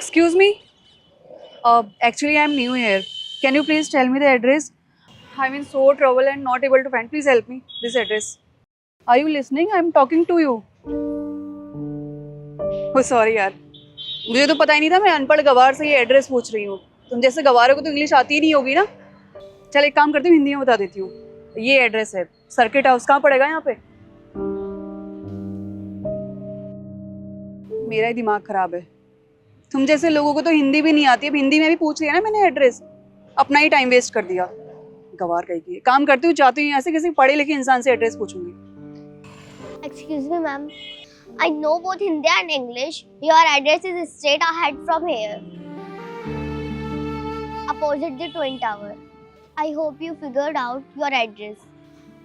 Excuse me? Actually, I'm new here. Can you please tell me the address? I'm in so trouble and not able to find. Please help me. This address. Are you listening? I'm talking to you. Oh, sorry यार. मुझे तो पता ही नहीं था मैं अनपढ़ गवार से ये एड्रेस पूछ रही हूँ. तुम जैसे गवारों को तो इंग्लिश आती ही नहीं होगी ना. चल एक काम करती हूँ हिंदी में बता देती हूँ. ये एड्रेस है. सर्किट हाउस कहाँ पड़ेगा यहाँ पे? मेरा ही दिमाग खराब है. तुम जैसे लोगों को तो हिंदी भी नहीं आती. अब हिंदी में भी पूछ लिया ना मैंने एड्रेस. अपना ही टाइम वेस्ट कर दिया. गवार कहीं की. काम करती हूँ जाती हूँ यहाँ से किसी पढ़े लिखे इंसान से एड्रेस पूछूंगी. Excuse me, ma'am. I know both Hindi and English. Your address is straight ahead from here. Opposite the Twin Tower. I hope you figured out your address.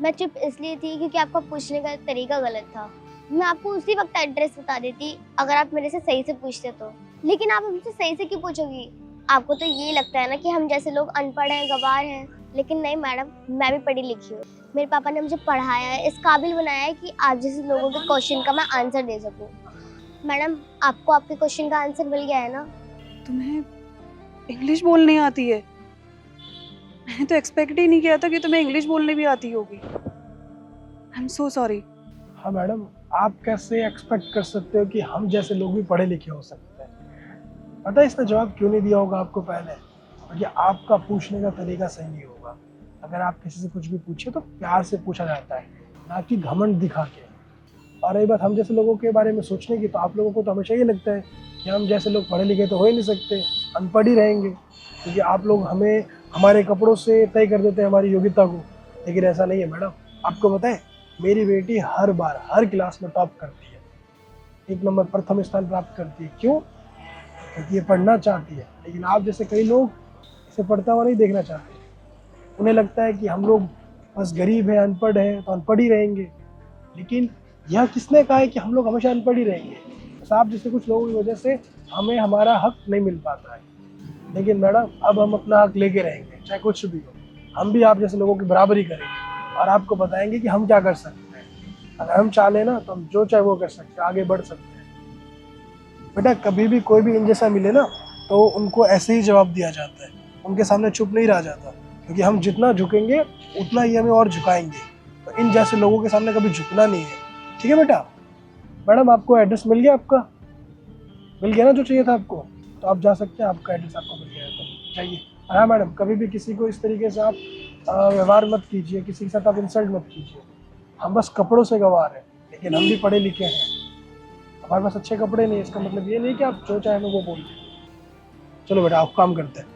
मैं चुप इसलिए थी क्योंकि आपका पूछने का तरीका गलत था. मैं आपको उसी वक्त एड्रेस बता देती अगर आप मेरे से सही से पूछते तो. लेकिन आप हमसे सही से क्यों पूछोगी? आपको तो ये लगता है ना कि हम जैसे लोग अनपढ़ हैं, गवार हैं. लेकिन नहीं मैडम, मैं भी पढ़ी लिखी हूँ. मेरे पापा ने मुझे पढ़ाया है, इस काबिल बनाया है कि आप जैसे लोगों के क्वेश्चन का मैं आंसर दे सकूँ. मैडम, आपको आपके क्वेश्चन का आंसर मिल गया है ना? तुम्हें इंग्लिश बोलने आती है? मैंने तो एक्सपेक्ट ही नहीं किया था कि तुम्हें इंग्लिश बोलने भी आती होगी. I am so sorry. हाँ मैडम, आप कैसे एक्सपेक्ट कर सकते हो कि हम जैसे लोग भी पढ़े लिखे हो सकते हैं? पता है इसने जवाब क्यों नहीं दिया होगा आपको पहले? क्योंकि आपका पूछने का तरीका सही नहीं होगा. अगर आप किसी से कुछ भी पूछे तो प्यार से पूछा जाता है, ना कि घमंड दिखा के. और रही बात हम जैसे लोगों के बारे में सोचने की, तो आप लोगों को तो हमेशा ये लगता है कि हम जैसे लोग पढ़े लिखे तो हो ही नहीं सकते, अनपढ़ ही रहेंगे. क्योंकि आप लोग हमें हमारे कपड़ों से तय कर देते हैं हमारी योग्यता को. लेकिन ऐसा नहीं है मैडम. आपको पता है मेरी बेटी हर बार हर क्लास में टॉप करती है, 1 नंबर प्रथम स्थान प्राप्त करती है. क्यों? क्योंकि ये पढ़ना चाहती है. लेकिन आप जैसे कई लोग इसे पढ़ता हुआ नहीं देखना चाहते. उन्हें लगता है कि हम लोग बस गरीब हैं, अनपढ़ हैं तो अनपढ़ ही रहेंगे. लेकिन यह किसने कहा है कि हम लोग हमेशा अनपढ़ ही रहेंगे? बस आप जैसे कुछ लोगों की वजह से हमें हमारा हक नहीं मिल पाता है. लेकिन मैडम, अब हम अपना हक लेके रहेंगे, चाहे कुछ भी हो. हम भी आप जैसे लोगों की बराबरी करेंगे और आपको बताएंगे कि हम क्या कर सकते हैं. अगर हम चाह लें ना तो हम जो चाहे वो कर सकते हैं, आगे बढ़ सकते हैं. बेटा, कभी भी कोई भी इन जैसा मिले ना तो उनको ऐसे ही जवाब दिया जाता है. उनके सामने चुप नहीं रहा जाता, क्योंकि हम जितना झुकेंगे उतना ही हमें और झुकाएंगे. तो इन जैसे लोगों के सामने कभी झुकना नहीं है. ठीक है बेटा? मैडम, आपको एड्रेस मिल गया? आपका मिल गया ना जो चाहिए था आपको? तो आप जा सकते हैं. आपका एड्रेस आपको मिल गया है तो जाइए. हाँ मैडम, कभी भी किसी को इस तरीके से आप व्यवहार मत कीजिए, किसी के साथ आप इंसल्ट मत कीजिए. हम बस कपड़ों से गवार हैं, लेकिन हम भी पढ़े लिखे हैं. हमारे पास अच्छे कपड़े नहीं है, इसका मतलब ये नहीं कि आप जो चाहे वो बोलिए. चलो बेटा, आप काम करते हैं.